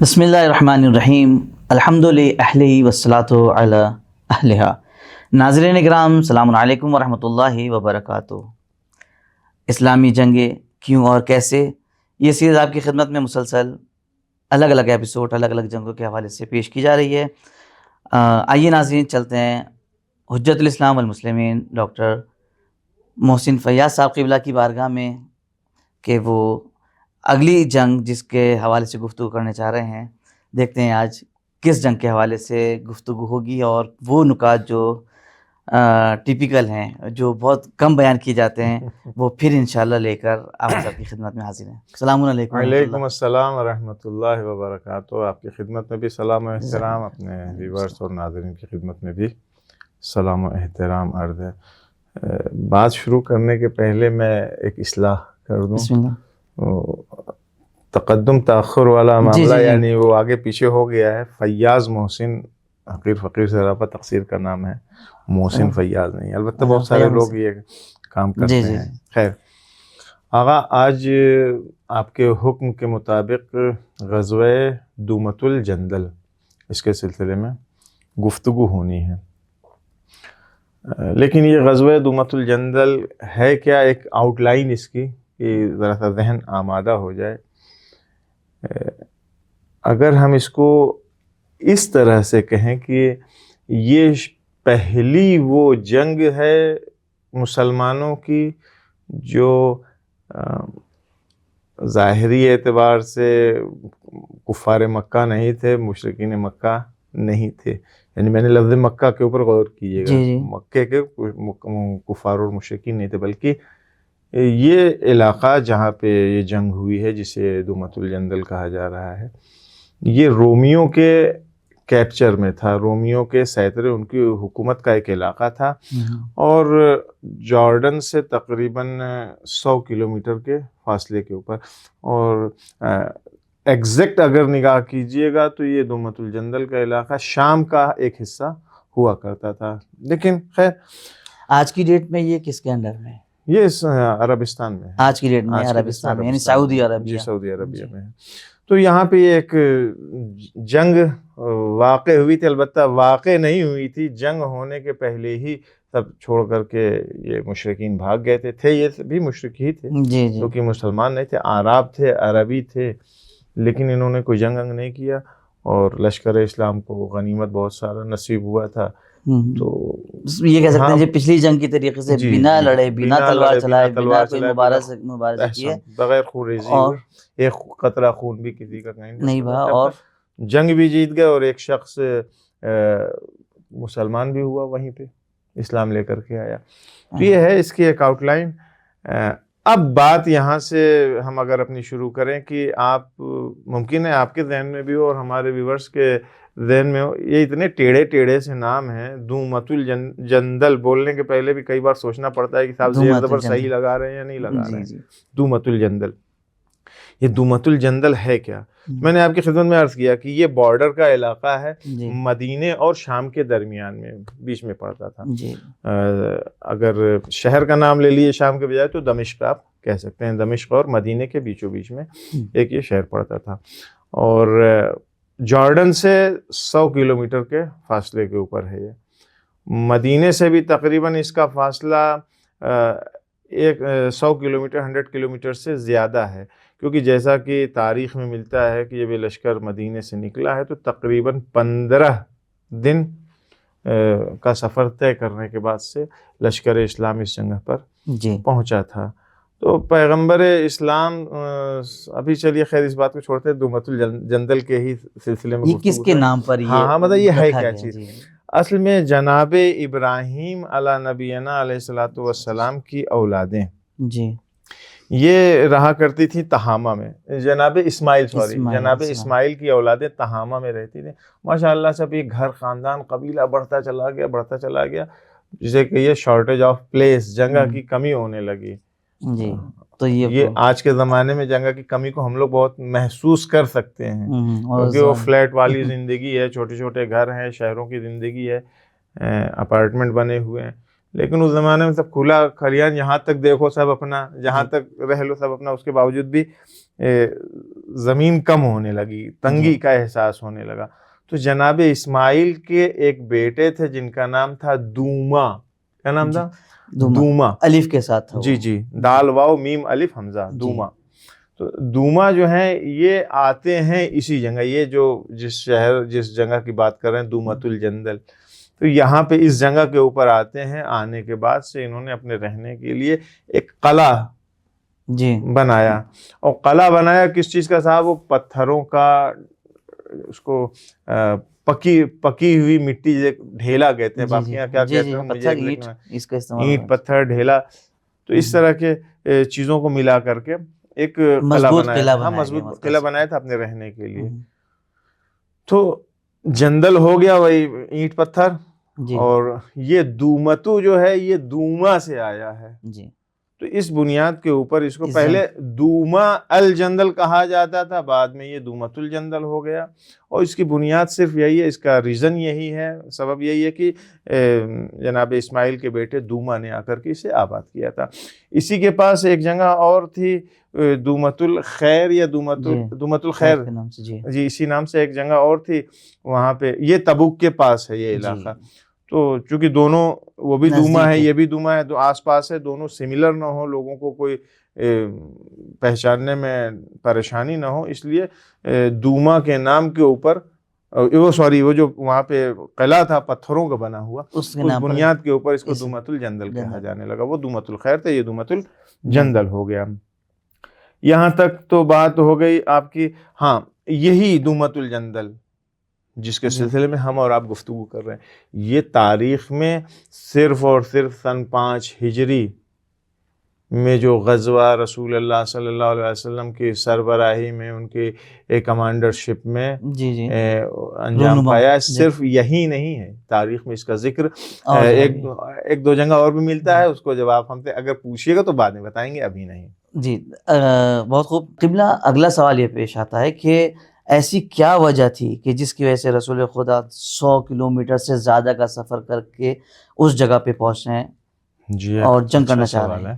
بسم اللہ الرحمن الرحیم الحمد للہ والصلاۃ علی اہلہا۔ ناظرین اکرام، السلام علیکم ورحمۃ اللہ وبرکاتہ۔ اسلامی جنگیں کیوں اور کیسے، یہ سیریز آپ کی خدمت میں مسلسل الگ الگ ایپیسوڈ الگ الگ جنگوں کے حوالے سے پیش کی جا رہی ہے۔ آئیے ناظرین، چلتے ہیں حجت الاسلام والمسلمین ڈاکٹر محسن فیاض صاحب قبلہ کی بارگاہ میں کہ وہ اگلی جنگ جس کے حوالے سے گفتگو کرنے چاہ رہے ہیں، دیکھتے ہیں آج کس جنگ کے حوالے سے گفتگو ہوگی، اور وہ نکات جو ٹیپیکل ہیں، جو بہت کم بیان کیے جاتے ہیں، وہ پھر انشاءاللہ لے کر آپ سب کی خدمت میں حاضر ہیں۔ السلام علیکم۔ وعلیکم السلام ورحمۃ اللہ وبرکاتہ۔ آپ کی خدمت میں بھی سلام و احترام، اپنے ویورز اور ناظرین کی خدمت میں بھی سلام و احترام عرض ہے۔ بات شروع کرنے کے پہلے میں ایک اصلاح کر دوں۔ بسم اللہ۔ تقدم تاخر والا معاملہ، جی۔ یعنی وہ آگے پیچھے ہو گیا ہے۔ فیاض محسن حقیر فقیر سے رابطہ تقصیر کا نام ہے، محسن فیاض نہیں۔ البتہ بہت سارے لوگ یہ کام کرتے ہیں۔ خیر آغا، آج آپ کے حکم کے مطابق غزوہ دومۃ الجندل، اس کے سلسلے میں گفتگو ہونی ہے۔ لیکن یہ غزوہ دومۃ الجندل ہے کیا، ایک آؤٹ لائن اس کی، کہ ذرا سا ذہن آمادہ ہو جائے۔ اگر ہم اس کو اس طرح سے کہیں کہ یہ پہلی وہ جنگ ہے مسلمانوں کی جو ظاہری اعتبار سے کفار مکہ نہیں تھے، مشرکین مکہ نہیں تھے، یعنی میں نے لفظ مکہ کے اوپر غور کیجیے گا، مکے کے کفار اور مشرکین نہیں تھے، بلکہ یہ علاقہ جہاں پہ یہ جنگ ہوئی ہے، جسے دومۃ الجندل کہا جا رہا ہے، یہ رومیوں کے کیپچر میں تھا، رومیوں کے سیطرے، ان کی حکومت کا ایک علاقہ تھا، اور جارڈن سے تقریباً 100 کلومیٹر کے فاصلے کے اوپر۔ اور ایگزیکٹ اگر نگاہ کیجئے گا تو یہ دومۃ الجندل کا علاقہ شام کا ایک حصہ ہوا کرتا تھا۔ لیکن خیر آج کی ڈیٹ میں یہ کس کے انڈر میں ہے؟ یہ عربستان میں ہے، آج کی ڈیٹ میں عربستان میں، یعنی سعودی عربیہ۔ جی، سعودی عربیہ میں ہے۔ تو یہاں پہ ایک جنگ واقع ہوئی تھی، البتہ واقع نہیں ہوئی تھی، جنگ ہونے کے پہلے ہی سب چھوڑ کر کے یہ مشرکین بھاگ گئے تھے۔ یہ بھی مشرک ہی تھے، کیونکہ مسلمان نہیں تھے، اعراب تھے، عربی تھے، لیکن انہوں نے کوئی جنگ نہیں کیا، اور لشکر اسلام کو غنیمت بہت سارا نصیب ہوا تھا۔ تو یہ کہہ سکتے ہیں کہ پچھلی جنگ کی طریقے سے بنا لڑے، بنا تلوار چلائے، بنا کوئی مبارزہ کیے، بغیر خون ریزی ہوئے، ایک قطرہ خون بھی کسی کا کہیں نہیں بہا، اور جنگ بھی جیت گئے، اور ایک شخص مسلمان بھی ہوا، وہیں پہ اسلام لے کر کے آیا۔ تو یہ ہے اس کی ایک آؤٹ لائن۔ اب بات یہاں سے ہم اگر اپنی شروع کریں کہ آپ، ممکن ہے آپ کے ذہن میں بھی ہو اور ہمارے ویورز کے ذہن میں ہو، یہ اتنے ٹیڑھے ٹیڑھے سے نام ہیں، دومۃ الجندل، بولنے کے پہلے بھی کئی بار سوچنا پڑتا ہے کہ صاحب زیر زبر صحیح لگا رہے ہیں یا نہیں لگا رہے ہیں۔ دومۃ الجندل، یہ دومۃ الجندل ہے کیا؟ میں نے آپ کی خدمت میں عرض کیا کہ یہ بارڈر کا علاقہ ہے، مدینے اور شام کے درمیان میں، بیچ میں پڑتا تھا۔ اگر شہر کا نام لے لیے شام کے بجائے تو دمشق آپ کہہ سکتے ہیں، دمشق اور مدینے کے بیچوں بیچ میں ایک یہ شہر پڑتا تھا، اور جارڈن سے 100 کلومیٹر کے فاصلے کے اوپر ہے۔ یہ مدینے سے بھی تقریباً اس کا فاصلہ 100 کلومیٹر 100 کلومیٹر سے زیادہ ہے، کیونکہ جیسا کہ تاریخ میں ملتا ہے کہ یہ لشکر مدینے سے نکلا ہے تو تقریباً 15 دن کا سفر طے کرنے کے بعد سے لشکر اسلام اس جگہ پر پہنچا تھا۔ تو پیغمبر اسلام، ابھی چلیے خیر اس بات کو چھوڑتے ہیں، دومۃ الجندل کے ہی سلسلے میں یہ کس کے نام پر ہاں مطلب یہ ہے کیا چیز؟ اصل میں جناب ابراہیم علیہ نبینا علیہ الصلوۃ والسلام کی اولادیں یہ رہا کرتی تھی تہامہ میں، جناب اسماعیل کی اولادیں تہامہ میں رہتی تھیں۔ ماشاءاللہ سب یہ گھر، خاندان، قبیلہ بڑھتا چلا گیا، جسے کہیے شارٹیج آف پلیس، جگہ کی کمی ہونے لگی۔ تو یہ آج کے زمانے میں جگہ کی کمی کو ہم لوگ بہت محسوس کر سکتے ہیں، کیونکہ وہ فلیٹ والی زندگی ہے، چھوٹے چھوٹے گھر ہیں، شہروں کی زندگی ہے، اپارٹمنٹ بنے ہوئے ہیں، لیکن اس زمانے میں سب کھلا کھلیان، جہاں تک دیکھو سب اپنا، جہاں تک رہ لو سب اپنا، اس کے باوجود بھی زمین کم ہونے لگی، تنگی کا احساس ہونے لگا. تو جناب اسماعیل کے ایک بیٹے تھے جن کا نام تھا دوما. کیا نام تھا؟ دوما. الف کے ساتھ تھا. جی جی، دال واو میم الف حمزہ، دوما. تو دوما جو ہیں یہ آتے ہیں اسی جگہ، یہ جو جس جگہ کی بات کر رہے ہیں دومت الجندل، تو یہاں پہ اس جگہ کے اوپر آتے ہیں. آنے کے بعد سے انہوں نے اپنے رہنے کے لیے ایک قلعہ بنایا. اور قلعہ بنایا کس چیز کا صاحب؟ وہ پتھروں کا، اس کو پکی ہوئی مٹی ڈھیلا کہتے ہیں، باقی کیا کہتے ہیں، اینٹ پتھر ڈھیلا. تو اس طرح کے چیزوں کو ملا کر کے ایک قلعہ مضبوط قلعہ بنایا تھا اپنے رہنے کے لیے. تو جندل ہو گیا وہی اینٹ پتھر. اور یہ دومتو جو ہے یہ دوما سے آیا ہے. تو اس بنیاد کے اوپر اس کو پہلے دوما الجندل کہا جاتا تھا، بعد میں یہ دومت الجندل ہو گیا. اور اس کی بنیاد صرف یہی ہے، اس کا ریزن یہی ہے، سبب یہی ہے کہ جناب اسماعیل کے بیٹے دوما نے آ کر کے اسے آباد کیا تھا. اسی کے پاس ایک جگہ اور تھی دومت الخیر یا دومت الخیر، جی اسی نام سے ایک جگہ اور تھی. وہاں پہ یہ تبوک کے پاس ہے یہ علاقہ. تو چونکہ دونوں، وہ بھی دوما ہے یہ بھی دوما ہے، تو آس پاس ہے، دونوں سملر نہ ہو، لوگوں کو کوئی پہچاننے میں پریشانی نہ ہو، اس لیے دوما کے نام کے اوپر وہ جو وہاں پہ قلعہ تھا پتھروں کا بنا ہوا، اس بنیاد کے اوپر اس کو دومت الجندل کہا جانے لگا. وہ دومت الخیر تھا، یہ دومت الجندل ہو گیا. یہاں تک تو بات ہو گئی آپ کی. ہاں، یہی دومت الجندل جس کے سلسلے میں ہم اور آپ گفتگو کر رہے ہیں، یہ تاریخ میں صرف اور صرف سن 5 ہجری میں جو غزوہ رسول اللہ صلی اللہ علیہ وسلم کی سربراہی میں ان کی ایک کمانڈرشپ میں انجام پایا، صرف یہی نہیں ہے. تاریخ میں اس کا ذکر ایک دو جگہ اور بھی ملتا ہے. اس کو جب آپ ہم سے اگر پوچھیے گا تو بعد میں بتائیں گے، ابھی نہیں. جی بہت خوب. قبلہ اگلا سوال یہ پیش آتا ہے کہ ایسی کیا وجہ تھی کہ جس کی وجہ سے رسول خدا 100 کلومیٹر سے زیادہ کا سفر کر کے اس جگہ پہ پہنچ رہے ہیں جی اور جنگ کرنا چاہ رہے ہیں؟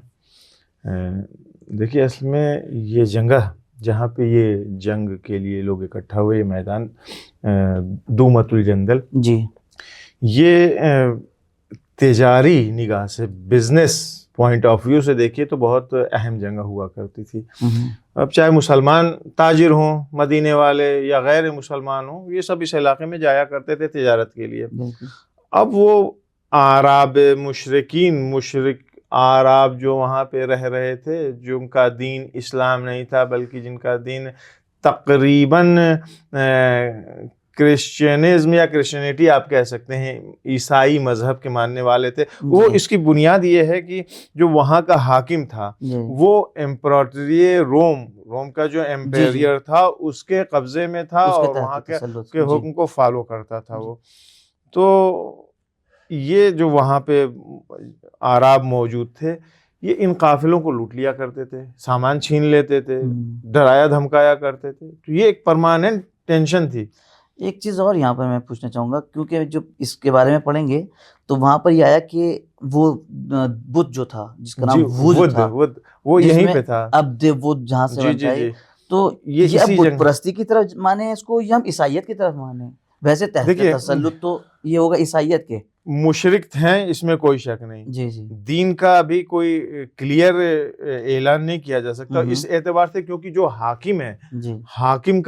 دیکھیے اصل میں یہ جگہ جہاں پہ یہ جنگ کے لیے لوگ اکٹھا ہوئے، میدان دومت الجندل، جی یہ تجاری نگاہ سے، بزنس پوائنٹ آف ویو سے دیکھیے تو بہت اہم جگہ ہوا کرتی تھی. اب چاہے مسلمان تاجر ہوں مدینے والے یا غیر مسلمان ہوں، یہ سب اس علاقے میں جایا کرتے تھے تجارت کے لیے. اب وہ اعراب مشرک اعراب جو وہاں پہ رہ رہے تھے، جن کا دین اسلام نہیں تھا بلکہ جن کا دین تقریباً کرسچینزم یا کرسچینٹی آپ کہہ سکتے ہیں، عیسائی مذہب کے ماننے والے تھے. وہ اس کی بنیاد یہ ہے کہ جو وہاں کا حاکم تھا وہ امپراٹری روم کا جو امپیریئر تھا اس کے قبضے میں تھا اور وہاں کے حکم کو فالو کرتا تھا وہ. تو یہ جو وہاں پہ اعراب موجود تھے، یہ ان قافلوں کو لوٹ لیا کرتے تھے، سامان چھین لیتے تھے، ڈرایا دھمکایا کرتے تھے. تو یہ ایک پرماننٹ ٹینشن تھی. ایک چیز اور یہاں پر میں پوچھنا چاہوں گا، کیونکہ جب اس کے بارے میں پڑھیں گے تو وہاں پر یہ آیا کہ وہ بت جو تھا جس کا نام ود تھا، وہ یہیں پہ تھا. اب ود جہاں سے بنتا ہے، تو یہ اب بت پرستی کی طرف مانے اس کو یا ہم عیسائیت کی طرف مانے؟ ویسے تحت تسلط تو یہ ہوگا عیسائیت کے. مشرک ہیں اس میں کوئی شک نہیں. جی جی. دین کا ابھی کوئی کلیئر اعلان نہیں کیا جا سکتا اس اعتبار سے، کیونکہ جو حاکم ہے، حاکم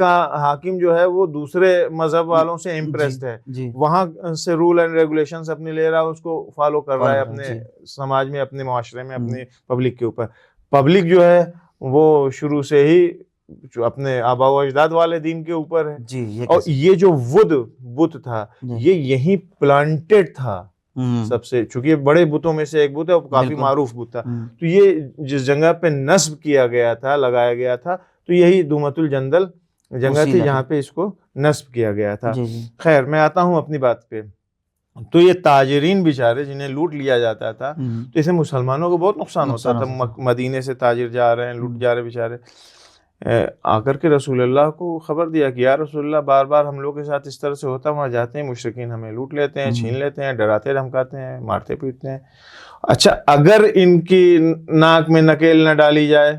جو ہے وہ دوسرے مذہب والوں سے امپریسڈ ہے، وہاں سے رول اینڈ ریگولیشنز اپنے لے رہا ہے، اس کو فالو کر رہا ہے اپنے سماج میں، اپنے معاشرے میں، اپنے پبلک کے اوپر. پبلک جو ہے وہ شروع سے ہی جو اپنے آبا و اجداد والے دین کے اوپر ہے. اور یہ جو بت تھا یہ یہیں پلانٹڈ تھا سب سے، چونکہ بڑے بتوں میں سے ایک بت ہے اور کافی معروف بت تھا. تو یہ جس جگہ پہ نصب کیا گیا تھا، لگایا گیا تھا، تو یہی دومت الجندل جگہ تھی جہاں پہ اس کو نصب کیا گیا تھا. خیر میں آتا ہوں اپنی بات پہ. تو یہ تاجرین بیچارے جنہیں لوٹ لیا جاتا تھا، تو اسے مسلمانوں کو بہت نقصان ہوتا تھا. مدینے سے تاجر جا رہے ہیں، لوٹ جا رہے بیچارے. آ کر کے رسول اللہ کو خبر دیا کہ یا رسول اللہ بار بار ہم لوگ کے ساتھ اس طرح سے ہوتا، وہاں جاتے ہیں مشرکین ہمیں لوٹ لیتے ہیں، چھین لیتے ہیں، ڈراتے دھمکاتے ہیں، مارتے پیٹتے ہیں. اچھا اگر ان کی ناک میں نکیل نہ ڈالی جائے،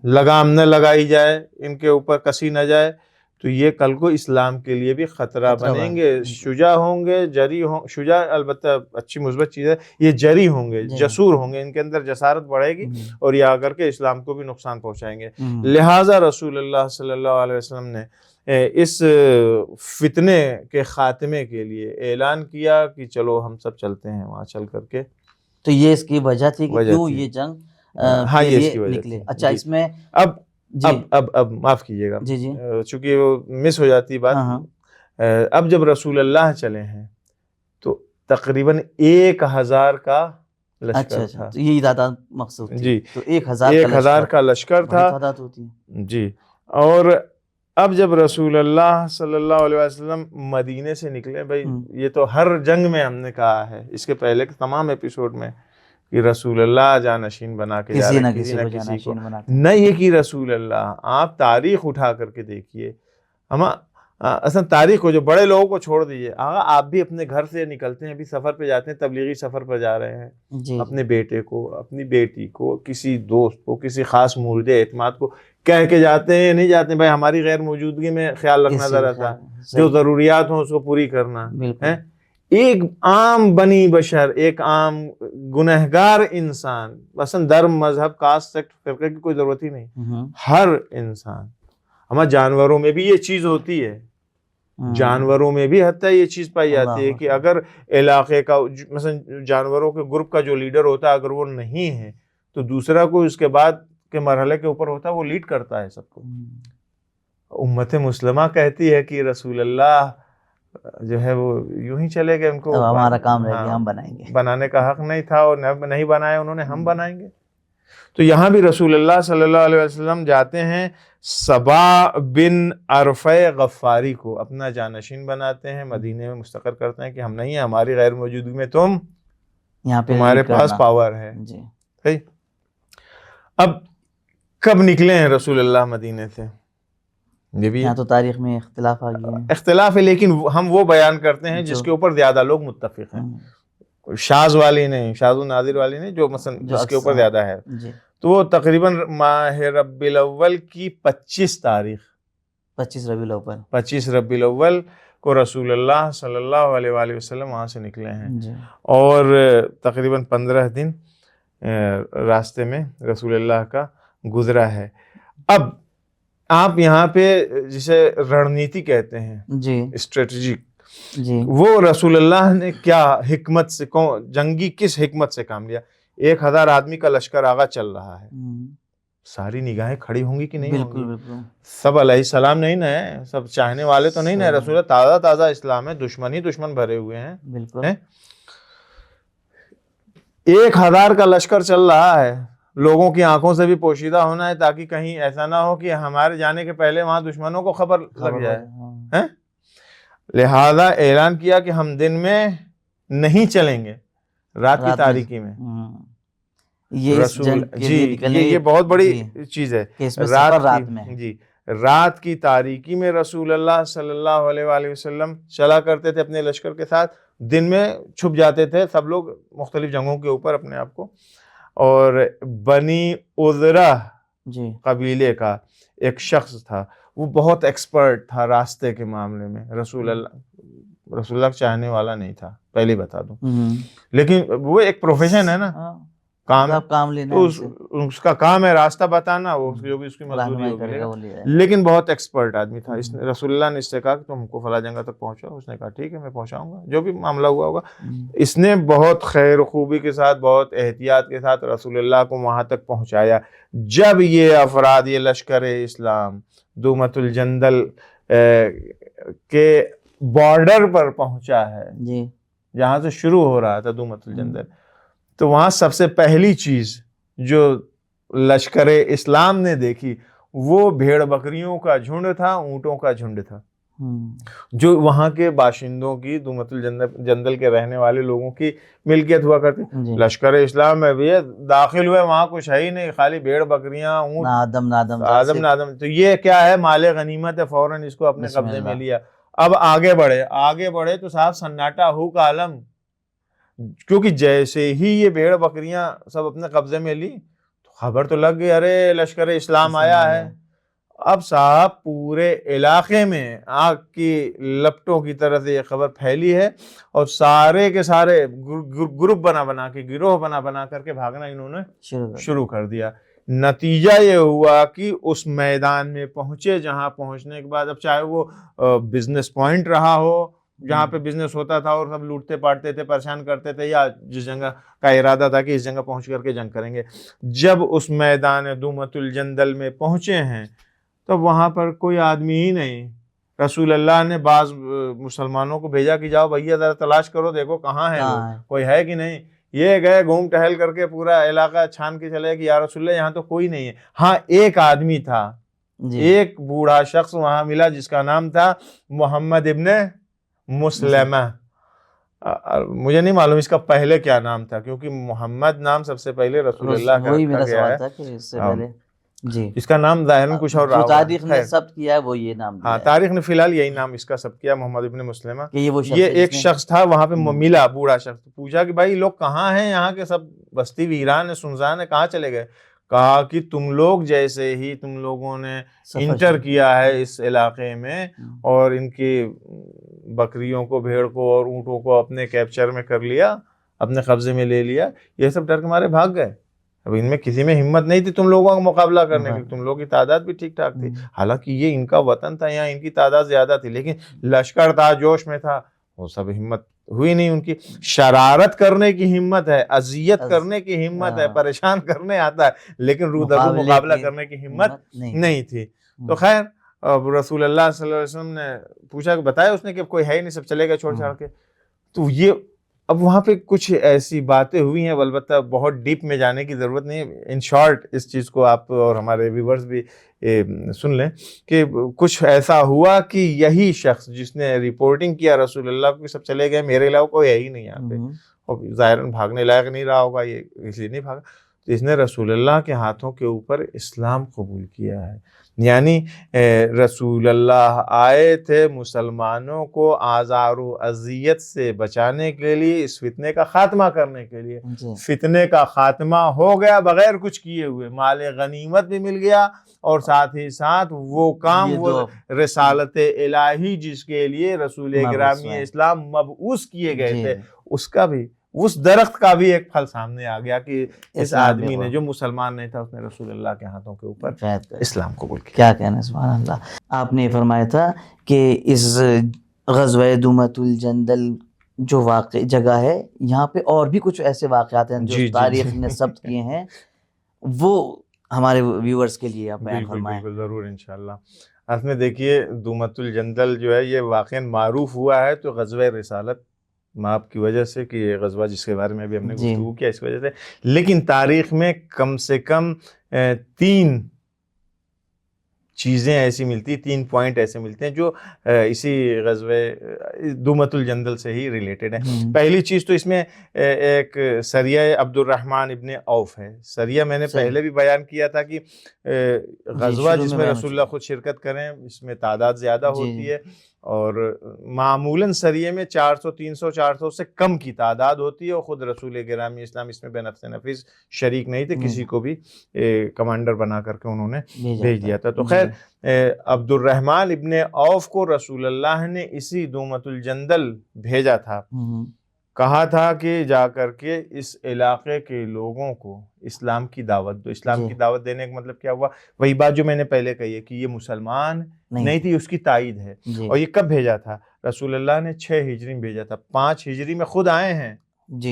لگام نہ لگائی جائے، ان کے اوپر کسی نہ جائے، تو یہ کل کو اسلام کے لیے بھی خطرہ بنیں گے. شجاع ہوں گے، جری ہوں. شجاع البتہ اچھی مثبت چیز ہے، یہ جری ہوں گے، جسور ہوں گے، ان کے اندر جسارت بڑھے گی اور یہ آ کر کے اسلام کو بھی نقصان پہنچائیں گے. لہٰذا رسول اللہ صلی اللہ علیہ وسلم نے اس فتنے کے خاتمے کے لیے اعلان کیا کہ چلو ہم سب چلتے ہیں وہاں چل کر کے. تو یہ اس کی وجہ تھی کہ کیوں یہ جنگ ہاں یہ اس کی وجہ نکلے. تھی. اچھا اس میں اب معاف کیجیے گا، جی جی چونکہ وہ مس ہو جاتی بات. اب جب رسول اللہ چلے ہیں تو تقریباً 1000 کا لشکر تھا. یہ زیادہ مقصود جی، تو 1000 کا لشکر تھا. جی. اور اب جب رسول اللہ صلی اللہ علیہ وسلم مدینے سے نکلے، بھائی یہ تو ہر جنگ میں ہم نے کہا ہے، اس کے پہلے کے تمام ایپیسوڈ میں، کہ رسول اللہ جانشین بنا کے جا رہے ہیں کسی نہ کسی کو. نہیں کہ رسول اللہ، آپ تاریخ اٹھا کر کے دیکھیے. ہم اصلا تاریخ کو، جو بڑے لوگوں کو چھوڑ دیجیے، آگا آپ بھی اپنے گھر سے نکلتے ہیں، ابھی سفر پہ جاتے ہیں، تبلیغی سفر پہ جا رہے ہیں، اپنے بیٹے کو، اپنی بیٹی کو، کسی دوست کو، کسی خاص مورد اعتماد کو کہہ کے جاتے ہیں. نہیں جاتے ہیں بھائی ہماری غیر موجودگی میں خیال رکھنا ذرا سا، جو ضروریات ہوں اس کو پوری کرنا ہے. ایک عام بنی بشر، ایک عام گنہگار انسان، مثلا دھرم، مذہب، کاسٹ، سیکٹ، فرقے کی کوئی ضرورت ہی نہیں. ہر انسان، ہمارے جانوروں میں بھی یہ چیز ہوتی ہے. جانوروں میں بھی حتیٰ یہ چیز پائی جاتی ہے کہ اگر علاقے کا، مثلا جانوروں کے گروپ کا جو لیڈر ہوتا ہے اگر وہ نہیں ہے تو دوسرا کوئی اس کے بعد کے مرحلے کے اوپر ہوتا ہے، وہ لیڈ کرتا ہے سب کو. امت مسلمہ کہتی ہے کہ رسول اللہ جو ہے وہ یوں ہی چلے گئے، ان کو ہمارا کام رہ گیا، ہم بنائیں گے. بنانے کا حق نہیں تھا اور نہیں بنایا انہوں نے، ہم بنائیں گے. تو یہاں بھی رسول اللہ صلی اللہ علیہ وسلم جاتے ہیں، سبا بن عرفہ غفاری کو اپنا جانشین بناتے ہیں، مدینے میں مستقر کرتے ہیں کہ ہم نہیں ہیں، ہماری غیر موجودگی میں یہاں پہ تمہارے پاس پاور ہے. جی. اب کب نکلے ہیں رسول اللہ مدینے سے؟ یہ بھی یہاں تو تاریخ میں اختلاف آ گیا ہے. اختلاف ہے، لیکن ہم وہ بیان کرتے ہیں جس کے اوپر زیادہ لوگ متفق ہیں. شاذ والی نہیں، شاذ و نادر والی نہیں، جو مثلا جس کے اوپر زیادہ ہے. تو وہ تقریباً ماہ ربیع الاول کی 25 تاریخ، 25 ربیع الاول کو رسول اللہ صلی اللہ علیہ وآلہ وسلم وہاں سے نکلے ہیں. اور تقریباً 15 دن راستے میں رسول اللہ کا گزرا ہے. اب آپ یہاں پہ جسے رڑنیتی کہتے ہیں، اسٹریٹجک، وہ رسول اللہ نے کیا حکمت سے، جنگی کس حکمت سے کام لیا؟ 1000 آدمی کا لشکر آگا چل رہا ہے، ساری نگاہیں کھڑی ہوں گی کہ نہیں ہوں گی؟ سب علیہ السلام نہیں نا، سب چاہنے والے تو نہیں نا. رسول اللہ تازہ اسلام ہے، دشمن ہی دشمن بھرے ہوئے ہیں. 1000 کا لشکر چل رہا ہے، لوگوں کی آنکھوں سے بھی پوشیدہ ہونا ہے تاکہ کہیں ایسا نہ ہو کہ ہمارے جانے کے پہلے وہاں دشمنوں کو خبر لگ جائے. لہذا اعلان کیا کہ ہم دن میں نہیں چلیں گے، رات کی تاریکی میں. یہ بہت بڑی چیز ہے. رات کی تاریکی میں رسول اللہ صلی اللہ علیہ وآلہ وسلم چلا کرتے تھے اپنے لشکر کے ساتھ، دن میں چھپ جاتے تھے سب لوگ مختلف جگہوں کے اوپر اپنے آپ کو. اور بنی عذرہ قبیلے کا ایک شخص تھا، وہ بہت ایکسپرٹ تھا راستے کے معاملے میں. رسول اللہ چاہنے والا نہیں تھا، پہلے بتا دوں، لیکن وہ ایک پروفیشن ہے نا، کام لینا، اس کا کام ہے راستہ بتانا، وہ جو بھی اس کی مزدوری ہوگی. لیکن بہت ایکسپرٹ آدمی تھا. رسول اللہ نے اس سے کہا کہ تم کو فلاں جگہ تک پہنچاؤ. اس نے کہا ٹھیک ہے میں پہنچاؤں گا، جو بھی معاملہ ہوا ہوگا. اس نے بہت خیر خوبی کے ساتھ، بہت احتیاط کے ساتھ رسول اللہ کو وہاں تک پہنچایا. جب یہ افراد، یہ لشکر اسلام دومت الجندل کے بارڈر پر پہنچا ہے، جہاں سے شروع ہو رہا تھا دومت الجندل، تو وہاں سب سے پہلی چیز جو لشکر اسلام نے دیکھی وہ بھیڑ بکریوں کا جھنڈ تھا، اونٹوں کا جھنڈ تھا. جو وہاں کے باشندوں کی دومت الجندل کے رہنے والے لوگوں کی ملکیت ہوا کرتی. لشکر اسلام میں بھی داخل ہوئے, وہاں کچھ ہے ہی نہیں, خالی بھیڑ بکریاں, اونٹ, آدم نادم. تو یہ کیا ہے, مال غنیمت ہے, فوراً اس کو اپنے قبضے میں لیا. اب آگے بڑھے تو صاحب سناٹا ہو کا عالم, کیونکہ جیسے ہی یہ بھیڑ بکریاں سب اپنے قبضے میں لی تو خبر تو لگ گئی, ارے لشکر اسلام آیا ہے. اب صاحب پورے علاقے میں آگ کی لپٹوں کی طرح سے یہ خبر پھیلی ہے, اور سارے کے سارے گروپ بنا کے, گروہ بنا کر کے بھاگنا انہوں نے شروع کر دیا. نتیجہ یہ ہوا کہ اس میدان میں پہنچے, جہاں پہنچنے کے بعد اب چاہے وہ بزنس پوائنٹ رہا ہو جہاں پہ بزنس ہوتا تھا اور سب لوٹتے پاٹتے تھے, پریشان کرتے تھے, یا جس جگہ کا ارادہ تھا کہ اس جگہ پہنچ کر کے جنگ کریں گے, جب اس میدان دومت الجندل میں پہنچے ہیں تو وہاں پر کوئی آدمی ہی نہیں. رسول اللہ نے بعض مسلمانوں کو بھیجا کہ جاؤ بھیا ذرا تلاش کرو, دیکھو کہاں ہے لوگ, کوئی ہے کہ نہیں. یہ گئے گھوم ٹہل کر کے پورا علاقہ چھان کے چلے کہ یا رسول اللہ یہاں تو کوئی نہیں ہے. ہاں ایک آدمی تھا, ایک بوڑھا شخص وہاں ملا جس کا نام تھا محمد ابن مسلمہ. مجھے نہیں معلوم اس کا پہلے کیا نام تھا, کیونکہ محمد نام سب سے پہلے رسول اللہ کا رکھا گیا ہے. جی, اس کا نام ظاہراً کچھ اور رہا, تاریخ نے ثبت کیا ہے وہ یہ نام. ہاں تاریخ نے فی الحال یہی نام اس کا ثبت کیا, محمد ابن مسلمہ. یہ ایک شخص تھا وہاں پہ ملا, بوڑھا شخص. پوچھا کہ بھائی لوگ کہاں ہیں, یہاں کے سب بستی ویران ہے, سنسان ہے, کہاں چلے گئے؟ کہا کہ تم لوگ جیسے ہی تم لوگوں نے انٹر کیا ہے اس علاقے میں اور ان کی بکریوں کو, بھیڑ کو اور اونٹوں کو اپنے کیپچر میں کر لیا, اپنے قبضے میں لے لیا, یہ سب ڈر کے مارے بھاگ گئے. اب ان میں کسی میں ہمت نہیں تھی تم لوگوں کا مقابلہ کرنے کی, تم لوگوں کی تعداد بھی ٹھیک ٹھاک تھی, حالانکہ یہ ان کا وطن تھا, یہاں ان کی تعداد زیادہ تھی, لیکن لشکر تھا, جوش میں تھا, وہ سب ہمت ہوئی نہیں ان کی. شرارت کرنے کی ہمت ہے, اذیت کرنے کی ہمت ہے, پریشان کرنے آتا ہے, لیکن رو در رو مقابلہ کرنے کی ہمت نہیں تھی. تو خیر رسول اللہ صلی اللہ علیہ وسلم نے پوچھا کہ بتایا اس نے کہ کوئی ہے ہی نہیں, سب چلے گئے چھوڑ چھاڑ کے. تو یہ اب وہاں پہ کچھ ایسی باتیں ہوئی ہیں, البتہ بہت ڈیپ میں جانے کی ضرورت نہیں ہے, ان شارٹ اس چیز کو آپ اور ہمارے ویورز بھی سن لیں کہ کچھ ایسا ہوا کہ یہی شخص جس نے رپورٹنگ کیا رسول اللہ کو, سب چلے گئے, میرے علاوہ کوئی ہے ہی نہیں یہاں پہ, اور ظاہراً بھاگنے لائق نہیں رہا ہوگا, یہ اس لیے نہیں بھاگا. تو اس نے رسول اللہ کے ہاتھوں کے اوپر اسلام قبول کیا ہے. یعنی رسول اللہ آئے تھے مسلمانوں کو آزار و اذیت سے بچانے کے لیے, اس فتنے کا خاتمہ کرنے کے لیے. فتنے کا خاتمہ ہو گیا بغیر کچھ کیے ہوئے, مال غنیمت بھی مل گیا, اور ساتھ ہی ساتھ وہ کام, وہ رسالت الہی جس کے لیے رسول گرامی اسلام مبعوث کیے گئے تھے, اس کا بھی, اس درخت کا بھی ایک پھل سامنے آ گیا کہ اس آدمی نے جو مسلمان نہیں تھا اس نے رسول اللہ کے ہاتھوں کے اوپر اسلام قبول کیا. کیا کہنا, سبحان اللہ. آپ نے فرمایا تھا کہ اس غزوہ دومت الجندل جو واقع جگہ ہے, یہاں پہ اور بھی کچھ ایسے واقعات ہیں جو تاریخ نے ثبت کیے ہیں, وہ ہمارے ویورز کے لیے آپ بیان فرمائیں. بالکل ضرور انشاءاللہ. اصل میں دیکھیے دومت الجندل جو ہے یہ واقعاً معروف ہوا ہے تو غزوہ رسالت ماب کی وجہ سے, کہ یہ غزوہ جس کے بارے میں ابھی ہم نے گفتگو کیا اس وجہ سے, لیکن تاریخ میں کم سے کم 3 چیزیں ایسی ملتی, 3 پوائنٹ ایسے ملتے ہیں جو اسی غزوہ دومت الجندل سے ہی ریلیٹڈ ہیں. پہلی چیز تو اس میں ایک سریہ عبد الرحمن ابن عوف ہے. سریہ میں نے پہلے بھی بیان کیا تھا کہ غزوہ جس میں رسول اللہ خود شرکت کریں, اس میں تعداد زیادہ ہوتی ہے, اور معمولاً سریے میں 400 300 400 سے کم کی تعداد ہوتی ہے, اور خود رسول گرامی اسلام اس میں بے نفس نفیس شریک نہیں تھے, کسی کو بھی کمانڈر بنا کر کے انہوں نے بھیج دیا تھا. تو خیر عبد الرحمن ابن عوف کو رسول اللہ نے اسی دومت الجندل بھیجا تھا, کہا تھا کہ جا کر کے اس علاقے کے لوگوں کو اسلام کی دعوت دو. اسلام کی دعوت دینے کا مطلب کیا ہوا, وہی بات جو میں نے پہلے کہی ہے کہ یہ مسلمان نہیں تھی, اس کی تائید ہے. اور یہ کب بھیجا تھا رسول اللہ نے؟ 6 ہجری میں بھیجا تھا. 5 ہجری میں خود آئے ہیں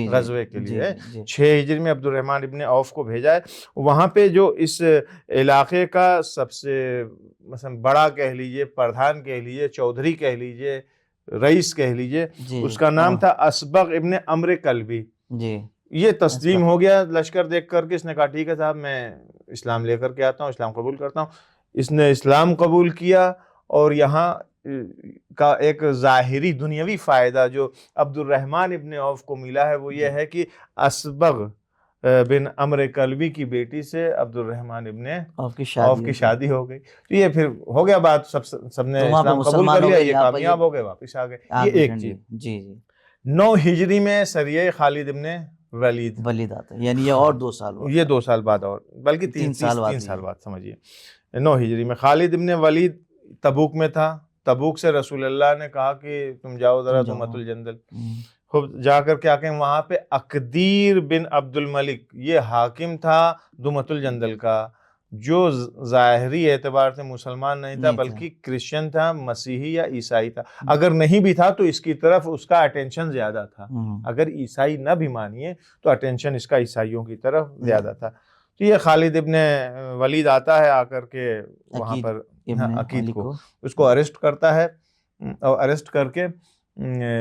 غزوے کے لیے, 6 ہجری میں عبد الرحمن ابن عوف کو بھیجا ہے. وہاں پہ جو اس علاقے کا سب سے مثلا بڑا کہہ لیجئے, پردھان کہہ لیجئے, چودھری کہہ لیجئے, رئیس کہہ لیجئے, اس کا نام تھا اسبغ ابن عمرو کلبی. یہ تسلیم ہو گیا لشکر دیکھ کر کے, اس نے کہا ٹھیک ہے صاحب میں اسلام لے کر کے آتا ہوں, اسلام قبول کرتا ہوں. اس نے اسلام قبول کیا, اور یہاں کا ایک ظاہری دنیاوی فائدہ جو عبد الرحمن ابن عوف کو ملا ہے وہ یہ ہے کہ اسبغ بن عمرو کلبی کی بیٹی سے عبد الرحمن ابن عوف کی شادی ہو گئی. تو یہ پھر ہو گیا بات, سب نے اسلام قبول کر لیا, یہ کامیاب ہو گئے, واپس آ گئے. یہ ایک چیز. جی جی 9 ہجری میں سریہ خالد ابن ولید آتا ہے, یعنی یہ اور 2 سال بعد, یہ 2 سال بعد, اور بلکہ 3 سال بعد سمجھیے. 9 ہجری میں خالد ابن ولید تبوک میں تھا. تبوک سے رسول اللہ نے کہا کہ تم جاؤ ذرا دومۃ الجندل. خوب جا کر کے آ کے وہاں پہ اقدیر بن عبد الملک یہ حاکم تھا دومۃ الجندل کا, جو ظاہری اعتبار سے مسلمان نہیں تھا بلکہ کرسچن تھا, مسیحی یا عیسائی تھا. اگر نہیں بھی تھا تو اس کی طرف اس کا اٹینشن زیادہ تھا. اگر عیسائی نہ بھی مانیے تو اٹینشن اس کا عیسائیوں کی طرف زیادہ تھا. تو یہ خالد ابن ولید آتا ہے, آ کر کے وہاں پر عقید کو اس کو اریسٹ کرتا ہے, اور اریسٹ کر کے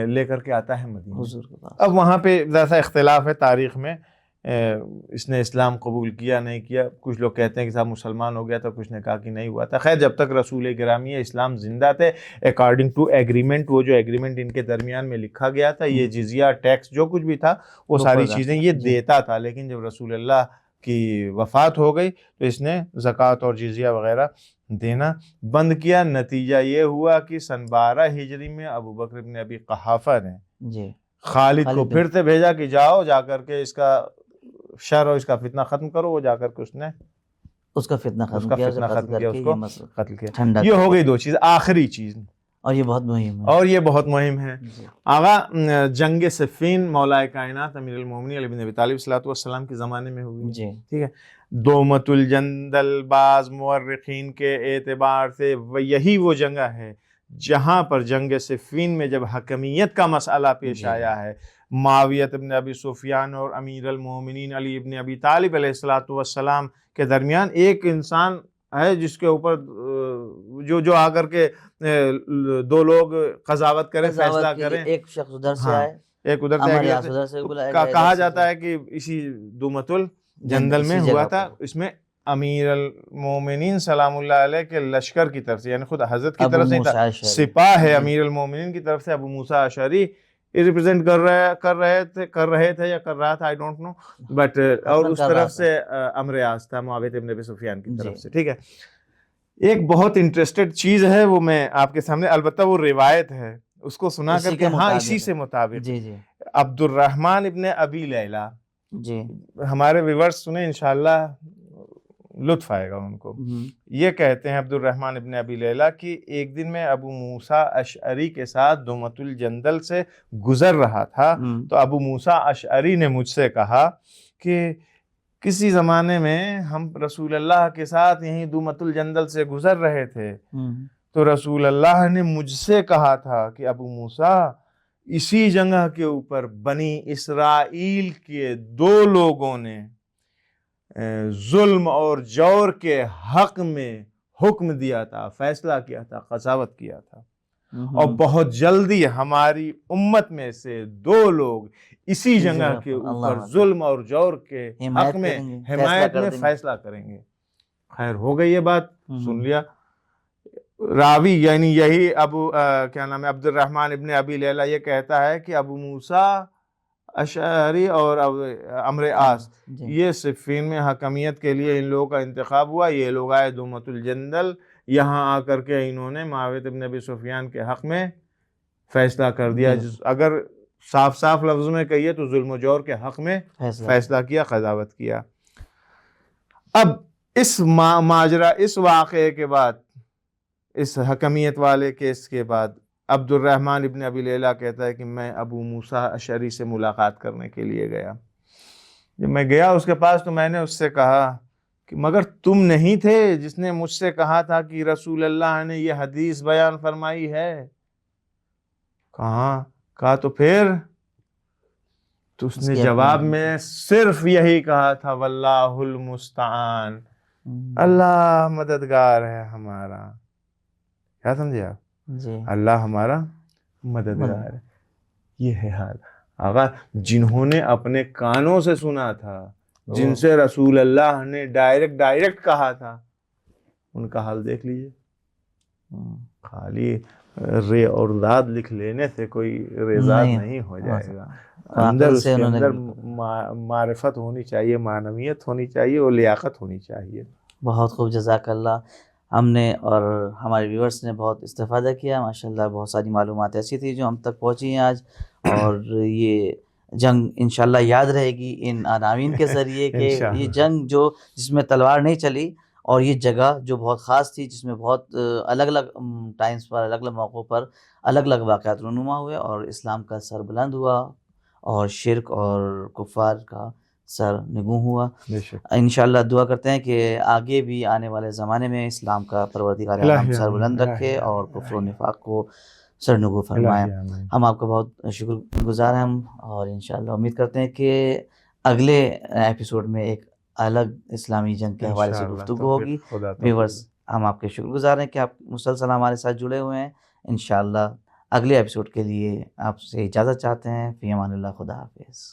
لے کر کے آتا ہے مدینہ. اب وہاں پہ ذرا اختلاف ہے تاریخ میں, اس نے اسلام قبول کیا نہیں کیا. کچھ لوگ کہتے ہیں کہ صاحب مسلمان ہو گیا تھا, کچھ نے کہا کہ نہیں ہوا تھا. خیر جب تک رسول گرامی اسلام زندہ تھے, اکارڈنگ ٹو ایگریمنٹ, وہ جو ایگریمنٹ ان کے درمیان میں لکھا گیا تھا, یہ جزیہ ٹیکس جو کچھ بھی تھا وہ ساری چیزیں یہ دیتا تھا. لیکن جب رسول اللہ کی وفات ہو گئی تو اس نے زکوٰۃ اور جزیہ وغیرہ دینا بند کیا. نتیجہ یہ ہوا کہ سن 12 ہجری میں ابو بکر ابن ابی قحافہ نے خالد کو پھر سے بھیجا کہ جاؤ, جا کر کے اس کا شر اور اس کا فتنہ ختم کرو. وہ جا کر کے اس نے اس کا فتنہ ختم کیا, اس کو قتل کیا. یہ ہو گئی 2 چیز. آخری چیز, اور یہ بہت مہم ہے, آغا جنگ صفین مولا کائنات امیر المومنین علی بن ابی طالب صلی اللہ علیہ وسلم کے زمانے میں ہوئی. ٹھیک ہے. دومۃ الجندل بعض مورخین کے اعتبار سے یہی وہ جگہ ہے جہاں پر جنگ صفین میں جب حکمیت کا مسئلہ پیش آیا ہے, معاویہ ابن ابی سفیان اور امیر المومنین علی ابن ابی طالب علیہ الصلوۃ والسلام کے درمیان ایک انسان ہے جس کے اوپر جو آ کر کے 2 لوگ قضاوت کریں, فیصلہ کریں. ایک شخص ادھر سے آئے, ایک ادھر سے. کہا جاتا ہے کہ اسی دومۃ الجندل میں ہوا تھا. اس میں امیر المومنین سلام اللہ علیہ کے لشکر کی طرف سے, یعنی خود حضرت کی طرف سے نہیں تھا, سپاہ ہے امیر المومنین کی طرف سے ابو موسیٰ اشعری ریپرزینٹ کر رہے تھے یا کر رہا تھا, آئی ڈونٹ نو, بٹ اور اس طرف سے عمرو عاص تھا معاویہ ابن ابی سفیان کی طرف سے. ٹھیک ہے. ایک بہت انٹرسٹڈ چیز ہے وہ میں آپ کے سامنے, البتہ وہ روایت ہے, اس کو سنا کر کے اسی سے مطابق. عبد الرحمن ابن ابی لیلہ, ہمارے ویورز سنیں انشاءاللہ لطف آئے گا ان کو. یہ کہتے ہیں عبد الرحمن ابن ابی لیلہ کہ ایک دن میں ابو موسیٰ اشعری کے ساتھ دومۃ الجندل سے گزر رہا تھا, تو ابو موسیٰ اشعری نے مجھ سے کہا کہ کسی زمانے میں ہم رسول اللہ کے ساتھ یہیں دومۃ الجندل سے گزر رہے تھے, تو رسول اللہ نے مجھ سے کہا تھا کہ ابو موسیٰ اسی جگہ کے اوپر بنی اسرائیل کے 2 لوگوں نے ظلم اور جور کے حق میں حکم دیا تھا, فیصلہ کیا تھا, قضاوت کیا تھا, اور بہت جلدی ہماری امت میں سے 2 لوگ اسی جگہ کے اوپر ظلم اور جور کے حق میں حمایت میں فیصلہ کریں گے. خیر ہو گئی یہ بات, سن لیا. راوی یعنی یہی کیا نام ہے, عبد الرحمن ابن ابی لیلہ یہ کہتا ہے کہ ابو موسیٰ اشعری اور عمرو عاص یہ صفین میں حکمیت کے لیے ان لوگوں کا انتخاب ہوا. یہ لوگ آئے دومۃ الجندل, یہاں آ کر کے انہوں نے معاویہ ابن ابی سفیان کے حق میں فیصلہ کر دیا. اگر صاف لفظوں میں کہیے تو ظلم و جور کے حق میں فیصلہ کیا, قضاوت کیا. اب اس ماجرا, اس واقعے کے بعد, اس حکمیت والے کیس کے بعد, عبد الرحمن ابن ابی لیلہ کہتا ہے کہ میں ابو موسیٰ اشعری سے ملاقات کرنے کے لیے گیا. جب میں گیا اس کے پاس تو میں نے اس سے کہا کہ مگر تم نہیں تھے جس نے مجھ سے کہا تھا کہ رسول اللہ نے یہ حدیث بیان فرمائی ہے؟ کہا تو پھر؟ تو اس نے جواب میں صرف یہی کہا تھا, واللہ المستعان, اللہ مددگار ہے ہمارا. کیا سمجھے آپ؟ اللہ ہمارا مددگار ہے. یہ ہے حال. آقا جنہوں نے اپنے کانوں سے سنا تھا, جن سے رسول اللہ نے ڈائریکٹ کہا تھا, ان کا حال دیکھ لیجئے. خالی رے اور داد لکھ لینے سے کوئی ریزاد نہیں ہو جائے گا. اندر عقل اس سے کے انہوں نے اندر معرفت ہونی چاہیے، معنویت ہونی چاہیے اور لیاقت ہونی چاہیے. بہت خوب، جزاک اللہ. ہم نے اور ہمارے ویورز نے بہت استفادہ کیا ماشاءاللہ. بہت ساری معلومات ایسی تھی جو ہم تک پہنچی ہیں آج، اور یہ جنگ انشاءاللہ یاد رہے گی ان عناوین کے ذریعے کہ یہ انشاءاللہ. جنگ جو جس میں تلوار نہیں چلی، اور یہ جگہ جو بہت خاص تھی جس میں بہت الگ الگ ٹائمز پر، الگ الگ موقعوں پر الگ الگ واقعات رونما ہوئے، اور اسلام کا سر بلند ہوا اور شرک اور کفار کا سر نگوں ہوا. بے شک. انشاءاللہ دعا کرتے ہیں کہ آگے بھی آنے والے زمانے میں اسلام کا پروردگار عالم الہی سر آمین، بلند رکھے الہی اور آمین، کفر و الہی نفاق کو سرنگو فرمائے. الہی آمین. ہم آپ کا بہت شکر گزار ہیں، اور انشاءاللہ امید کرتے ہیں کہ اگلے ایپیسوڈ میں ایک الگ اسلامی جنگ کے حوالے سے انشاءاللہ گفتگو ہوگی. توفیق خدا ویورز، ہم آپ کے شکر گزار ہیں کہ آپ مسلسل ہمارے ساتھ جڑے ہوئے ہیں. انشاءاللہ اگلے ایپیسوڈ کے لیے آپ سے اجازت چاہتے ہیں. فی امان اللہ. خدا حافظ.